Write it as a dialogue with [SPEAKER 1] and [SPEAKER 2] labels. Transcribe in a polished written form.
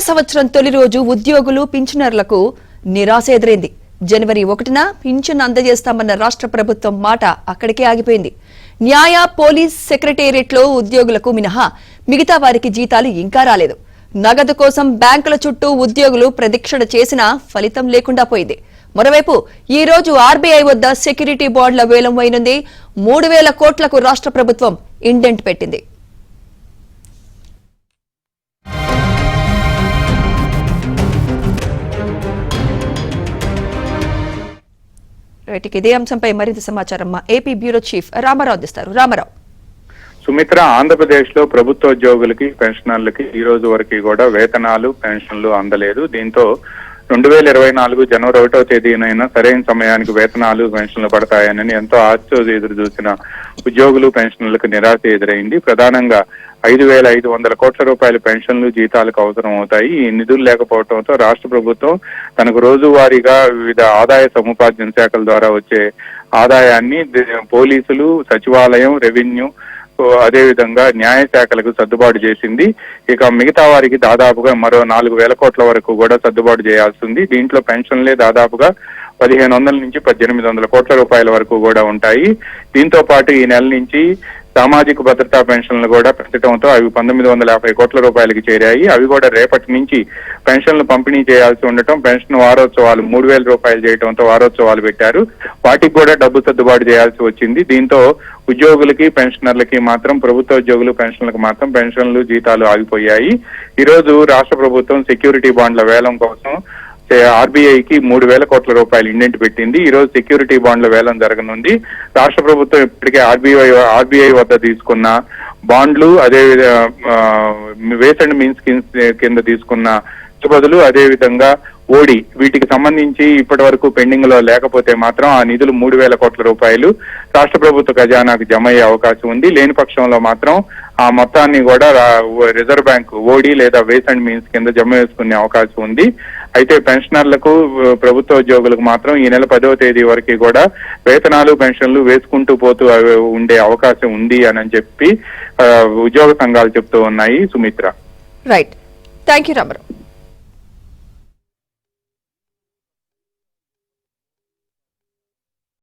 [SPEAKER 1] సంవత్సరం తొలి రోజు ఉద్యోగులు పింఛనర్లకు నిరాశ ఎదురైంది. జనవరి 1న పింఛన్ అందజేస్తామన్న రాష్ట్ర ప్రభుత్వం మాట అక్కడికే ఆగిపోయింది. న్యాయ పోలీస్ సెక్రటేరియట్లో ఉద్యోగులకు మినహా మిగతా వారికి జీతాలు ఇంకా రాలేదు. నగదు కోసం బ్యాంకుల చుట్టూ ఉద్యోగులు ప్రదక్షిణ చేసినా ఫలితం లేకుండా పోయింది. మరోవైపు ఈ రోజు ఆర్బీఐ వద్ద సెక్యూరిటీ బాండ్ల వేలం వైనుంది. 3,000 కోట్లకు రాష్ట్ర ప్రభుత్వం ఇండెంట్ పెట్టింది. ఇదే అంశంపై మరింత సమాచారం మా ఏపీ బ్యూరో చీఫ్ రామారావు అందిస్తారు. రామారావు.
[SPEAKER 2] సుమిత్ర, ఆంధ్రప్రదేశ్ లో ప్రభుత్వ ఉద్యోగులకి పెన్షనర్లకి ఈ రోజు వరకు కూడా వేతనాలు పెన్షన్లు అందలేదు. దీంతో 2024 జనవరి 1వ తేదీనైనా సరైన సమయానికి వేతనాలు పెన్షన్లు పడతాయని ఎంతో ఆశతో ఎదురు చూసిన ఉద్యోగులు పెన్షనర్లకు నిరాశ ఎదురైంది. ప్రధానంగా 5,500 కోట్ల రూపాయల పెన్షన్లు జీతాలకు అవసరం అవుతాయి. ఈ నిధులు లేకపోవడంతో రాష్ట్ర ప్రభుత్వం తనకు రోజువారీగా వివిధ ఆదాయ సముపార్జన శాఖల ద్వారా వచ్చే ఆదాయాన్ని పోలీసులు, సచివాలయం, రెవెన్యూ, అదేవిధంగా న్యాయ శాఖలకు సర్దుబాటు చేసింది. ఇక మిగతా వారికి దాదాపుగా మరో 4,000 కోట్ల వరకు కూడా సర్దుబాటు చేయాల్సి ఉంది. దీంట్లో పెన్షన్లే దాదాపుగా 1,500 నుంచి 1,800 కోట్ల రూపాయల వరకు కూడా ఉంటాయి. దీంతో పాటు ఈ నెల నుంచి సామాజిక భద్రతా పెన్షన్లు కూడా పెంచడంతో అవి 1,950 కోట్ల రూపాయలకి చేరాయి. అవి కూడా రేపటి నుంచి పెన్షన్లు పంపిణీ చేయాల్సి ఉండటం, పెన్షన్ వారోత్సవాలు 3,000 రూపాయలు చేయడంతో వారోత్సవాలు పెట్టారు. వాటికి కూడా డబ్బు సర్దుబాటు చేయాల్సి వచ్చింది. దీంతో ఉద్యోగులకి పెన్షనర్లకి మాత్రం, ప్రభుత్వ ఉద్యోగులు పెన్షన్లకు మాత్రం పెన్షన్లు జీతాలు ఆగిపోయాయి. ఈ రోజు రాష్ట్ర ప్రభుత్వం సెక్యూరిటీ బాండ్ల వేలం కోసం ఆర్బీఐకి 3,000 కోట్ల రూపాయలు ఇండెంట్ పెట్టింది. ఈ రోజు సెక్యూరిటీ బాండ్ల వేలం జరగనుంది. రాష్ట్ర ప్రభుత్వం ఇప్పటికే ఆర్బీఐ వద్ద తీసుకున్న బాండ్లు, అదే వేస్ అండ్ మీన్స్ కింద తీసుకున్న బదులు, అదే విధంగా ఓడి, వీటికి సంబంధించి ఇప్పటి వరకు పెండింగ్ లో లేకపోతే మాత్రం ఆ నిధులు 3,000 కోట్ల రూపాయలు రాష్ట్ర ప్రభుత్వ ఖజానాకు జమ అయ్యే అవకాశం ఉంది. లేని పక్షంలో మాత్రం ఆ మొత్తాన్ని కూడా రిజర్వ్ బ్యాంక్ ఓడి లేదా వేస్ అండ్ మీన్స్ కింద జమ వేసుకునే అవకాశం ఉంది. అయితే పెన్షనర్లకు, ప్రభుత్వ ఉద్యోగులకు మాత్రం ఈ నెల 10వ తేదీ వరకు కూడా వేతనాలు పెన్షన్లు వేసుకుంటూ పోతూ ఉండే అవకాశం ఉంది అని చెప్పి ఉద్యోగ సంఘాలు చెప్తూ ఉన్నాయి. Sumitra.
[SPEAKER 1] Right. Thank you Ramarao.